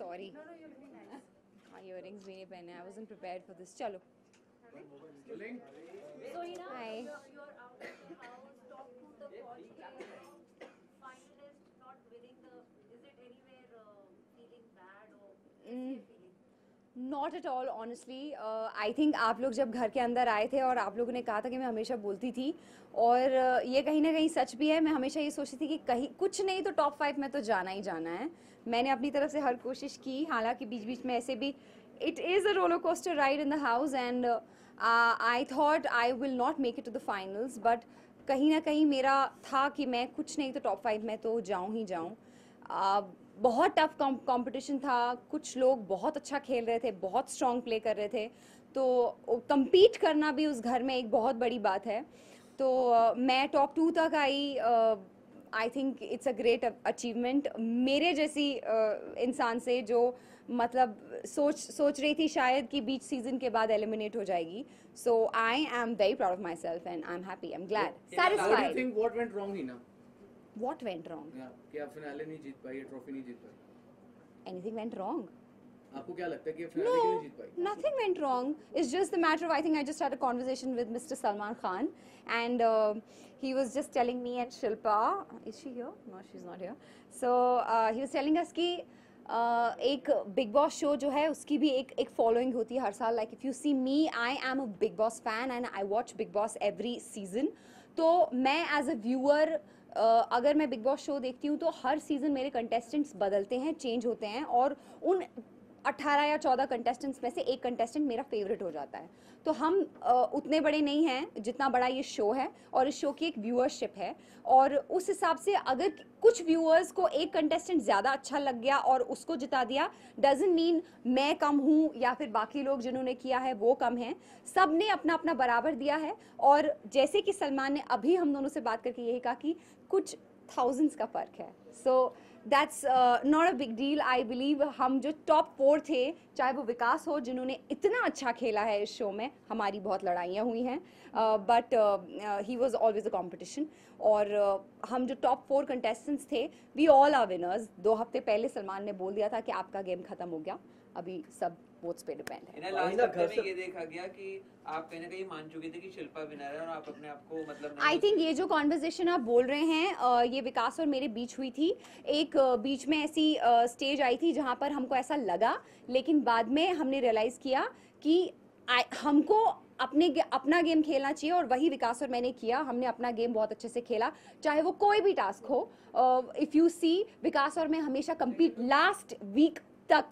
Sorry हाँ earrings भी नहीं पहने I wasn't prepared for this चलो हाय You're out of the house. Talk to the quality finalist not winning the. Is it anywhere feeling bad or feeling? Not at all honestly I think आप लोग जब घर के अंदर आए थे और आप लोगों ने कहा था कि मैं हमेशा बोलती थी और ये कहीं ना कहीं सच भी है। मैं हमेशा ये सोचती थी कि कहीं कुछ नहीं तो टॉप 5 में तो जाना ही जाना है। मैंने अपनी तरफ से हर कोशिश की, हालांकि बीच बीच में ऐसे भी it is a roller coaster ride in the house and I thought I will not make it to the finals, but कहीं ना कहीं मेरा था कि मैं कुछ नहीं तो टॉप 5 में तो जाऊँ ही जाऊँ। बहुत टफ कंपटीशन था, कुछ लोग बहुत अच्छा खेल रहे थे, बहुत स्ट्रॉन्ग प्ले कर रहे थे, तो compete करना भी उस घर में एक बहुत बड़ी बात है। तो मैं टॉप 2 तक आई। I think it's a great achievement मेरे जैसी इंसान से जो मतलब सोच रही थी शायद कि बीच सीजन के बाद एलिमिनेट हो जाएगी। So I am very proud of myself and I am happy, I am glad, satisfied. What went wrong, Hina? What went wrong? कि आप फिनाले नहीं जीत पाई, ट्रॉफी नहीं जीत पाई। Anything went wrong? आपको क्या लगता है कि फिनाले क्यों नहीं जीत पाई? Nothing went wrong. It's just the matter of, I think I just had a conversation with Mr. Salman Khan and he was just telling me and Shilpa, is she here? No, she's not here. So he was telling us कि एक big boss show जो है उसकी भी एक following होती है हर साल। Like if you see me, I am a Bigg Boss fan and I watch Bigg Boss every season. तो मैं एज अ व्यूअर अगर मैं बिग बॉस शो देखती हूँ तो हर सीज़न मेरे कंटेस्टेंट्स बदलते हैं, चेंज होते हैं और उन 18 या 14 कंटेस्टेंट्स में से एक कंटेस्टेंट मेरा फेवरेट हो जाता है। तो हम उतने बड़े नहीं हैं जितना बड़ा ये शो है और इस शो की एक व्यूअरशिप है और उस हिसाब से अगर कुछ व्यूअर्स को एक कंटेस्टेंट ज़्यादा अच्छा लग गया और उसको जिता दिया, डजंट मीन मैं कम हूँ या फिर बाकी लोग जिन्होंने किया है वो कम हैं। सब ने अपना अपना बराबर दिया है और जैसे कि सलमान ने अभी हम दोनों से बात करके यही कहा कि कुछ थाउजेंड्स का फ़र्क है। So that's not a big deal. I believe हम जो टॉप 4 थे, चाहे वो विकास हो जिन्होंने इतना अच्छा खेला है इस शो में, हमारी बहुत लड़ाइयाँ हुई हैं but he was always a competition. और हम जो टॉप 4 कंटेस्टेंट्स थे, वी ऑल आर विनर्स। 2 हफ्ते पहले सलमान ने बोल दिया था कि आपका गेम खत्म हो गया, अभी सब वोट्स पे डिपेंड है। लास्ट हफ्ते में ये देखा गया कि आप कहीं ना कहीं मान चुके थे कि शिल्पा विनर है और आप अपने आप को मतलब आई थिंक ये जो कॉन्वर्जेशन आप बोल रहे हैं ये विकास और मेरे बीच हुई थी। एक बीच में ऐसी स्टेज आई थी जहाँ पर हमको ऐसा लगा, लेकिन बाद में हमने रियलाइज़ किया कि हमको अपना गेम खेलना चाहिए और वही विकास और मैंने किया। हमने अपना गेम बहुत अच्छे से खेला, चाहे वो कोई भी टास्क हो। इफ़ यू सी, विकास और मैं हमेशा कम्पीट लास्ट वीक तक,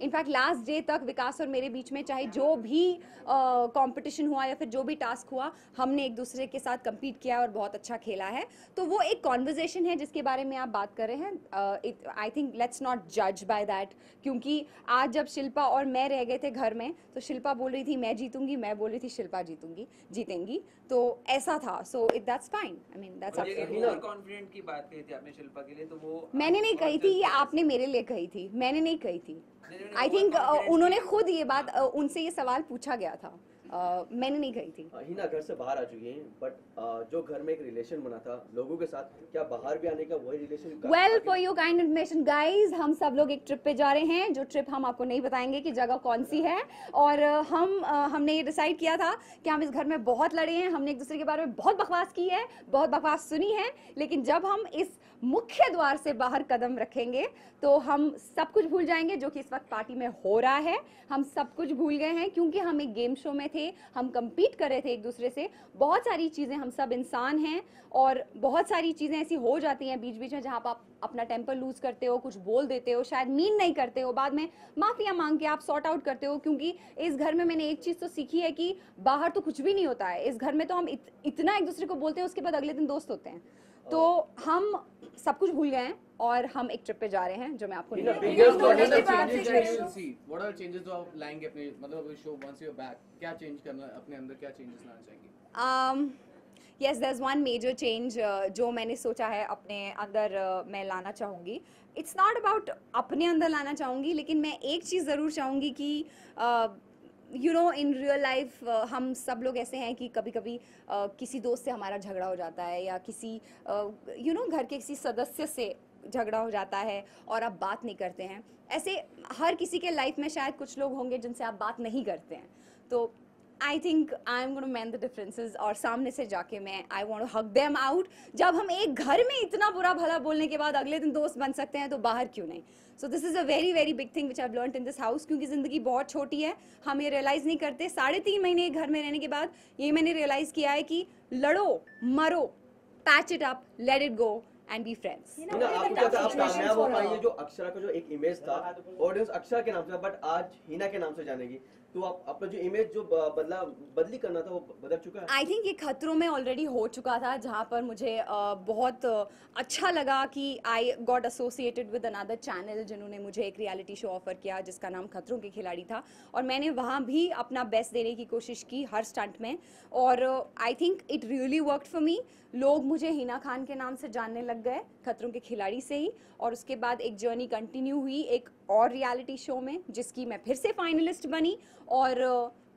इनफैक्ट लास्ट डे तक विकास और मेरे बीच में चाहे जो भी कंपटीशन हुआ या फिर जो भी टास्क हुआ, हमने एक दूसरे के साथ compete किया और बहुत अच्छा खेला है। तो वो एक कॉन्वर्जेशन है जिसके बारे में आप बात कर रहे हैं। आई थिंक लेट्स नॉट जज बाय दैट, क्योंकि आज जब शिल्पा और मैं रह गए थे घर में तो शिल्पा बोल रही थी मैं जीतूंगी, मैं बोल रही थी शिल्पा जीतेंगी, तो ऐसा था। So it that's fine, I mean that's over confident की बात कही थी आपने शिल्पा के लिए, तो वो मैंने नहीं कही थी, ये आपने मेरे लिए कही थी, मैंने नहीं कही थी। आई थिंक उन्होंने खुद ये बात, उनसे ये सवाल पूछा गया था, मैंने नहीं कही थी। हिना घर से बाहर आ चुकी हैं, बट जो घर में एक रिलेशन बना था लोगों के साथ, क्या बाहर भी आने का वही relation? Well, for your kind information guys, हम सब लोग एक ट्रिप पे जा रहे हैं, जो ट्रिप हम आपको नहीं बताएंगे कि जगह कौन सी है। और हमने ये डिसाइड किया था कि हम इस घर में बहुत लड़े हैं, हमने एक दूसरे के बारे में बहुत बकवास की है, बहुत बकवास सुनी है, लेकिन जब हम इस मुख्य द्वार से बाहर कदम रखेंगे तो हम सब कुछ भूल जाएंगे जो कि इस वक्त पार्टी में हो रहा है। हम सब कुछ भूल गए हैं क्योंकि हम एक गेम शो में थे, हम compete कर रहे थे एक दूसरे से। बहुत सारी चीज़ें, हम सब इंसान हैं और बहुत सारी चीज़ें ऐसी हो जाती हैं बीच बीच में जहाँ पर आप अपना टेम्पर लूज करते हो, कुछ बोल देते हो, शायद मीन नहीं करते हो, बाद में माफ़िया मांग के आप सॉर्ट आउट करते हो। क्योंकि इस घर में मैंने एक चीज़ तो सीखी है कि बाहर तो कुछ भी नहीं होता है, इस घर में तो हम इतना एक दूसरे को बोलते हैं, उसके बाद अगले दिन दोस्त होते हैं। तो हम सब कुछ भूल गए हैं और हम एक ट्रिप पे जा रहे हैं जो मैं आपको नहीं What are the changes जो आप लाएंगे अपने, मतलब शो once you're back, क्या चेंज करना अपने अंदर, क्या चेंजेस लाना चाहेंगे? Yes, there's one major change जो मैंने सोचा है अपने अंदर मैं लाना चाहूँगी। It's not about अपने अंदर लाना चाहूँगी, लेकिन मैं एक चीज़ ज़रूर चाहूँगी कि you know in real life हम सब लोग ऐसे हैं कि कभी कभी किसी दोस्त से हमारा झगड़ा हो जाता है या किसी घर के किसी सदस्य से झगड़ा हो जाता है और आप बात नहीं करते हैं। ऐसे हर किसी के लाइफ में शायद कुछ लोग होंगे जिनसे आप बात नहीं करते हैं, तो I think I am gonna mend the differences, और सामने से जाके मैं I want to hug them out. जब हम एक घर में इतना बुरा भला बोलने के बाद अगले दिन दोस्त बन सकते हैं तो बाहर क्यों नहीं। So this is a very very big thing which I have learned in this house, क्योंकि ज़िंदगी बहुत छोटी है, हम ये रियलाइज़ नहीं करते। 3.5 महीने घर में रहने के बाद ये मैंने रियलाइज़ किया है कि लड़ो मरो, patch it up, let it go and be friends. आपको क्या था, आप कामयाब हो पाएंगे? जो अक्षरा का जो एक इमेज था, ऑडियंस अक्षरा के नाम से, बट आज हिना के नाम से जानेगी, तो आप अपना जो इमेज जो बदली करना था वो बदल चुका है? आई थिंक ये खतरों में ऑलरेडी हो चुका था, जहाँ पर मुझे बहुत अच्छा लगा कि I got associated with another channel जिन्होंने मुझे एक रियलिटी शो ऑफर किया जिसका नाम खतरों के खिलाड़ी था, और मैंने वहाँ भी अपना बेस्ट देने की कोशिश की हर स्टंट में, और I think it really worked for me. लोग मुझे हिना खान के नाम से जानने लग गए खतरों के खिलाड़ी से ही, और उसके बाद एक जर्नी कंटिन्यू हुई एक और रियलिटी शो में जिसकी मैं फिर से फाइनलिस्ट बनी और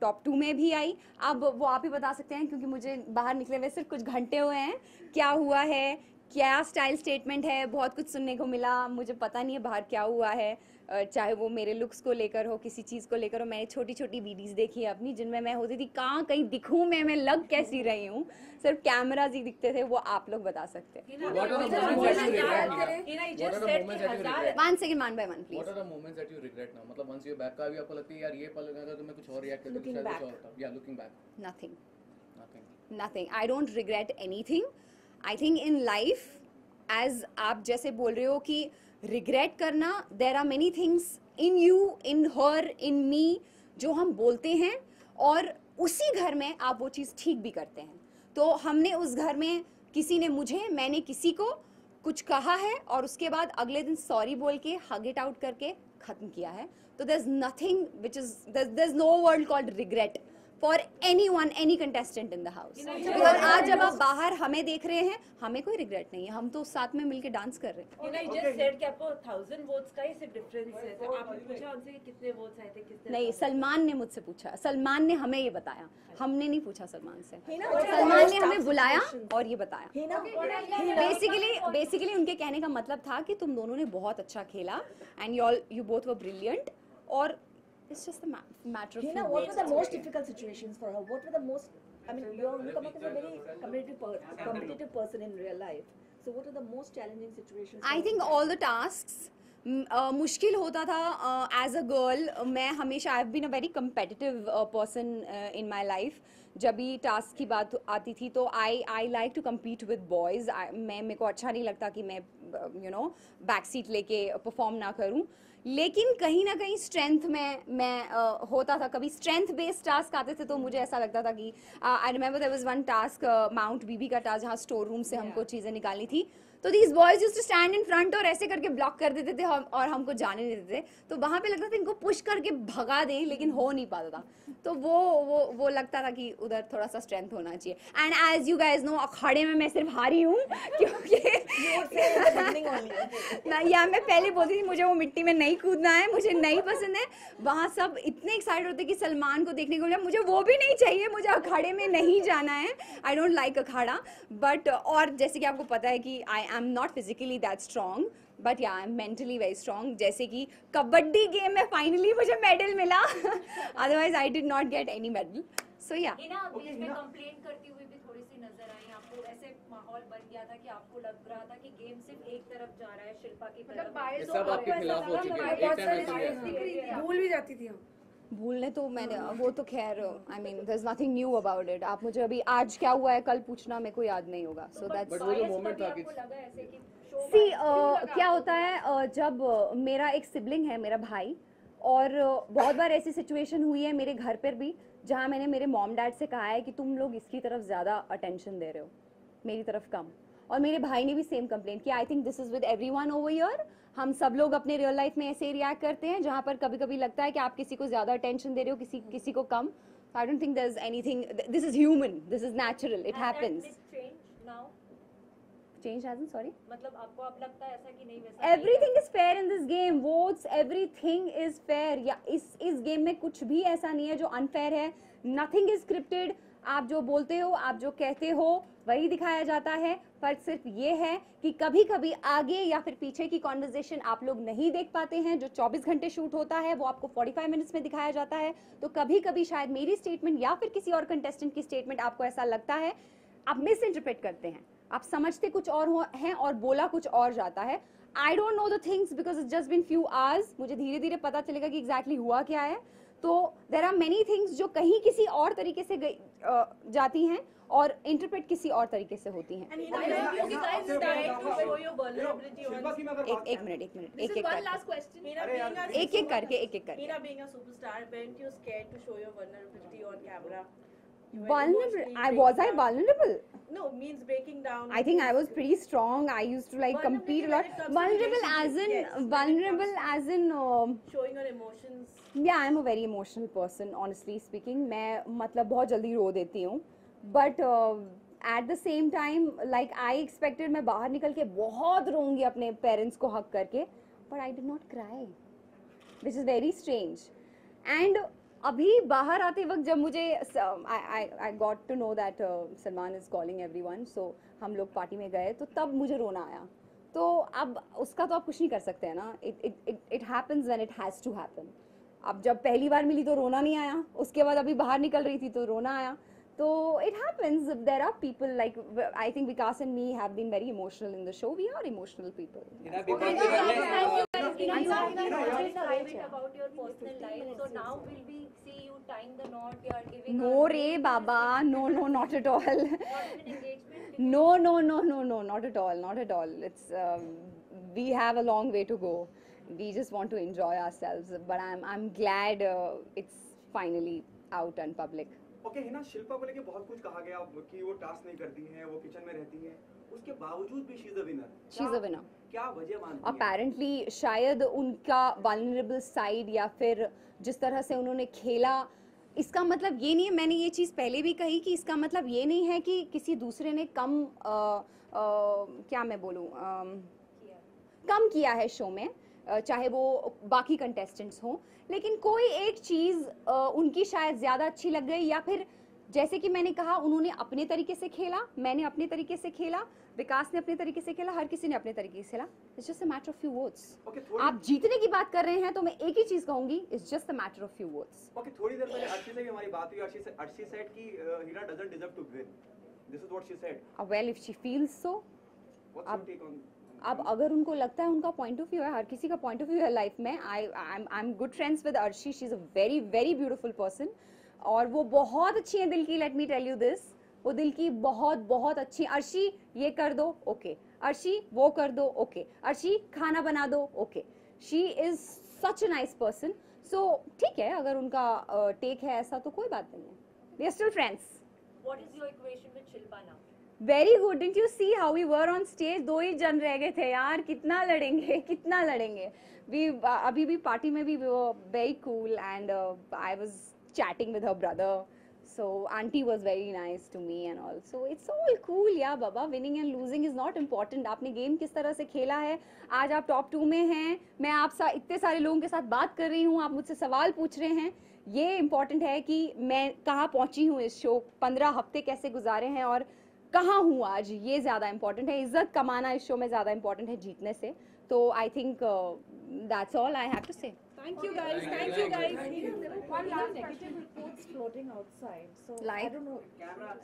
टॉप 2 में भी आई। अब वो आप ही बता सकते हैं, क्योंकि मुझे बाहर निकले हुए सिर्फ कुछ घंटे हुए हैं, क्या हुआ है, क्या स्टाइल स्टेटमेंट है, बहुत कुछ सुनने को मिला। मुझे पता नहीं है बाहर क्या हुआ है, चाहे वो मेरे लुक्स को लेकर हो, किसी चीज़ को लेकर हो। मैंने छोटी छोटी वीडियोस देखी है अपनी जिनमें मैं होती थी कहाँ कहीं दिखूँ मैं लग कैसी रही हूँ, सिर्फ कैमराज ही दिखते थे, वो आप लोग बता सकते हैं। What are the moments that you regret now? What are the moments that you regret? 1 second, 1 by 1 What please. are the moments that you regret now? मतलब once you're back का भी आपको लगता है यार ये पल अगर तो मैं कुछ और रिएक्ट करता तो शायद कुछ और होता। Yeah, looking back. Nothing. Nothing. Nothing. I don't regret anything. I think in life, as आप जैसे बोल रहे हो कि regret करना, there are many things in you, in her, in me जो हम बोलते हैं, और उसी घर में आप वो चीज़ ठीक भी करते हैं। तो हमने उस घर में किसी ने मुझे, मैंने किसी को कुछ कहा है और उसके बाद अगले दिन सॉरी बोल के हग इट आउट करके ख़त्म किया है। तो there's nothing which is there's no word called regret for anyone, any contestant in the house. Because आज जब आप बाहर हमें देख रहे हैं, हमें कोई रिग्रेट नहीं है, हम तो साथ में मिलके डांस कर रहे हैं। You know, you just said कि आपको 1000 वोट्स का ही सिर्फ डिफरेंस है, तो आपने पूछा उनसे कि कितने वोट्स आए थे, किसने? नहीं, सलमान ने मुझसे पूछा, सलमान ने हमें ये बताया, हमने नहीं पूछा सलमान से। सलमान ने हमें बुलाया और ये बताया। बेसिकली उनके कहने का मतलब था कि तुम दोनों ने बहुत अच्छा खेला and you both were brilliant, और it's just a matter of Hina, few what days. were the most difficult situations for her? What were the most, I mean, you come across a very competitive person in real life. So what were the most challenging situations? I think all the tasks मुश्किल होता था as a girl. मैं हमेशा I have been a very competitive person in my life. जब भी task की बात आती थी तो I like to compete with boys. मेरे को अच्छा नहीं लगता कि मैं बैक सीट लेके परफॉर्म ना करूं, लेकिन कहीं ना कहीं स्ट्रेंथ में मैं होता था। कभी स्ट्रेंथ बेस्ड टास्क आते थे तो मुझे ऐसा लगता था कि I remember there was one task mount BB का टास्क, जहाँ स्टोर रूम से हमको चीज़ें निकालनी थी। तो these boys used to stand in front और ऐसे करके ब्लॉक कर देते थे और हमको जाने नहीं देते थे। तो वहाँ पे लगता था इनको पुश करके भगा दें, लेकिन हो नहीं पाता था। तो वो लगता था कि उधर थोड़ा सा स्ट्रेंथ होना चाहिए। And as you guys know, अखाड़े में मैं सिर्फ हारी हूँ क्योंकि या मैं पहले बोलती थी मुझे वो मिट्टी में नहीं कूदना है, मुझे नहीं पसंद है। वहाँ सब इतने एक्साइटेड होते कि सलमान को देखने को मिला, मुझे वो भी नहीं चाहिए, मुझे अखाड़े में नहीं जाना है। आई डोंट लाइक अखाड़ा। बट और जैसे कि आपको पता है कि I am not physically that strong, but yeah I am mentally very strong. जैसे कि कबड्डी गेम में फाइनली मुझे मेडल मिला, otherwise I did not get any medal. So yeah Hina बीच में कंप्लेन करती हुई भी थोड़ी सी नजर आई। आपको ऐसे माहौल बन गया था कि आपको लग रहा था कि गेम सिर्फ एक तरफ जा रहा है, शिल्पा की तरफ। ये सब आपके खिलाफ हो चुके हैं, एक टाइम ऐसे हुआ। भूल भी जाती थी हम। भूलने तो मैंने वो तो खैर I mean there is nothing new about it. आप मुझे अभी आज क्या हुआ है कल पूछना, मेरे को याद नहीं होगा। सो दैट्स बट वो जो मोमेंट था कि सी क्या होता है जब मेरा एक सिबलिंग है, मेरा भाई, और बहुत बार ऐसी सिचुएशन हुई है मेरे घर पर भी जहाँ मैंने मेरे मॉम डैड से कहा है कि तुम लोग इसकी तरफ ज़्यादा अटेंशन दे रहे हो, मेरी तरफ कम। और मेरे भाई ने भी सेम कंप्लेंट किया। I think this is with everyone over here. हम सब लोग अपने रियल लाइफ में ऐसे ही रिएक्ट करते हैं जहाँ पर कभी कभी लगता है कि आप किसी को ज़्यादा अटेंशन दे रहे हो, किसी को कम। I don't think there is anything, this is human, this is natural, it happens. Change hasn't, sorry, मतलब आपको अब लगता है ऐसा कि नहीं वैसा? Everything is fair in this game, votes, everything is fair. Yeah इस गेम में कुछ भी ऐसा नहीं है जो अनफेयर है। Nothing is scripted. आप जो बोलते हो, आप जो कहते हो, वही दिखाया जाता है। फर्क सिर्फ ये है कि कभी कभी आगे या फिर पीछे की कॉन्वर्जेशन आप लोग नहीं देख पाते हैं। जो 24 घंटे शूट होता है वो आपको 45 मिनट्स में दिखाया जाता है। तो कभी कभी शायद मेरी स्टेटमेंट या फिर किसी और कंटेस्टेंट की स्टेटमेंट आपको ऐसा लगता है, आप मिस इंटरप्रेट करते हैं, आप समझते कुछ और हैं और बोला कुछ और जाता है। I don't know the things because it's just been few hours. मुझे धीरे धीरे पता चलेगा कि एग्जैक्टली हुआ क्या है। तो देर आर मेनी थिंग्स जो कहीं किसी और तरीके से जाती हैं और इंटरप्रेट किसी और तरीके से होती हैं। And Hina, when you guys started to show your vulnerability on एक minute This is one last question. Hina, एक एक करके Hina being a superstar, weren't you scared to show your vulnerability on camera? You were vulnerable. emotionally Was I breaking down. vulnerable? No, means breaking down. I think I was pretty strong. I used to like compete a lot. Vulnerability when it comes to Vulnerable as in relationships, yes, vulnerable as in showing your emotions. yeah, I'm a very emotional person, honestly speaking. मैं मतलब बहुत जल्दी रो देती हूँ, but at the same time like I expected मैं बाहर निकल के बहुत रोऊंगी अपने पेरेंट्स को हक करके, but I did not cry, which is very strange. And अभी बाहर आते वक्त जब मुझे I got to know that Salman is calling everyone, so हम लोग पार्टी में गए तो तब मुझे रोना आया। तो अब उसका तो आप कुछ नहीं कर सकते हैं ना। it happens when it has to happen. अब जब पहली बार मिली तो रोना नहीं आया, उसके बाद अभी बाहर निकल रही थी तो रोना आया। तो it happens. There are people like I think Vikas and me have been very emotional in the show. We are emotional people. Hina, Big Boss के बारे में private about your personal life. So now will we see you tying the knot? You are giving No re Baba, no, not at all. corporate engagement. No, not at all, not at all. It's we have a long way to go. We just want to enjoy ourselves, but I'm glad it's finally out and public. Okay Hina, Shilpa को लेके बहुत कुछ कहा गया कि वो task नहीं करती है, वो किचन में रहती है, उसके बावजूद भी she is a winner. She's a winner. क्या वजह मानती है? Apparently शायद उनका vulnerable side या फिर जिस तरह से उन्होंने खेला, इसका मतलब ये नहीं है, मैंने ये चीज़ पहले भी कही कि इसका मतलब ये नहीं है कि किसी दूसरे ने कम क्या मैं बोलूँ कम किया है शो में, चाहे वो बाकी कंटेस्टेंट्स हों, लेकिन कोई एक चीज़ उनकी शायद ज़्यादा अच्छी लग गई, या फिर जैसे कि मैंने कहा उन्होंने अपने तरीके से खेला, मैंने अपने तरीके से खेला, विकास ने अपने तरीके से खेला, हर किसी ने अपने तरीके से खेला। It's just a matter of few votes. आप जीतने की बात कर रहे हैं तो मैं एक ही चीज़ कहूंगी, it's just a matter of few votes. Okay, थोड़ी देर पहले अर्शी से भी हमारी बात हुई। अर्शी सेड कि Hina doesn't deserve to win. This is what she said. Well if she feels so, what's your take on? अब अगर उनको लगता है, उनका पॉइंट ऑफ व्यू है, हर किसी का पॉइंट ऑफ व्यू है लाइफ में। I am good friends with Arshi, she is a very very beautiful person और वो बहुत अच्छी है दिल की। Let me tell you this, वो दिल की बहुत बहुत अच्छी। अर्शी ये कर दो, ओके। अर्शी वो कर दो, ओके। अर्शी खाना बना दो, okay. She is such a nice person. So ठीक है, अगर उनका टेक है ऐसा तो कोई बात नहीं है। We are still friends. What is your equation with Shilpa now? Very good. Didn't you see how we were on stage? 2 ही जन रह गए थे यार, कितना लड़ेंगे कितना लड़ेंगे। वी अभी भी पार्टी में भी very cool and I was chatting with her brother, so aunty was very nice to me and all, so it's all cool yeah बाबा। Winning and losing is not important. आपने game किस तरह से खेला है। आज आप टॉप 2 में हैं, मैं आप इतने सारे लोगों के साथ बात कर रही हूँ, आप मुझसे सवाल पूछ रहे हैं। ये इम्पॉर्टेंट है कि मैं कहाँ पहुँची हूँ इस शो, 15 हफ्ते कैसे गुजारे हैं और कहाँ हूँ आज, ये ज़्यादा इंपॉर्टेंट है। इज्जत कमाना इस शो में ज़्यादा इंपॉर्टेंट है जीतने से। तो I think that's all I have to say. Thank you guys. Thank you guys. There are one last negative reports floating outside. So I Like? don't know.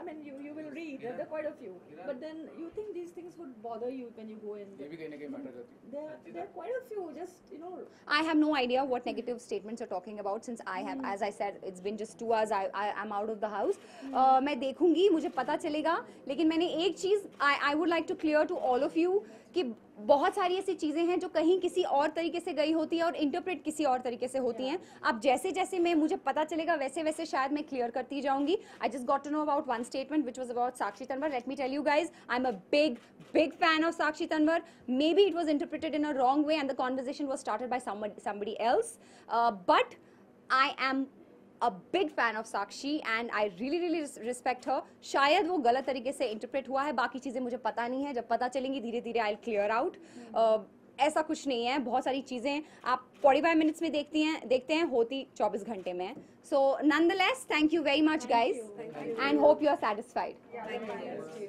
I mean, you will read. There are quite a few. But then you think these things would bother you when you go in. ये भी कहीं ना कहीं matter करती है। There are quite a few. Just I have no idea what negative statements you're talking about since I have, as I said, it's been just 2 hours. I'm out of the house. मैं देखूंगी, मुझे पता चलेगा। लेकिन मैंने एक चीज़ I would like to clear to all of you कि बहुत सारी ऐसी चीज़ें हैं जो कहीं किसी और तरीके से गई होती है और इंटरप्रेट किसी और तरीके से होती हैं। अब जैसे जैसे मुझे पता चलेगा वैसे वैसे शायद मैं क्लियर करती जाऊंगी। I just got to know about one statement which was about Sakshi Tanwar. Let me tell you guys, I am a big fan of Sakshi Tanwar. Maybe it was interpreted in a wrong way and the conversation was started by somebody else. But I am a big fan of Sakshi and I really respect her. शायद वो गलत तरीके से interpret हुआ है, बाकी चीज़ें मुझे पता नहीं है। जब पता चलेंगी धीरे धीरे I'll clear out. ऐसा कुछ नहीं है, बहुत सारी चीज़ें आप 45 मिनट्स में देखते हैं होती 24 घंटे में. So nonetheless, thank you very much guys and hope you are satisfied.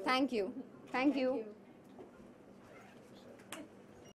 Thank you.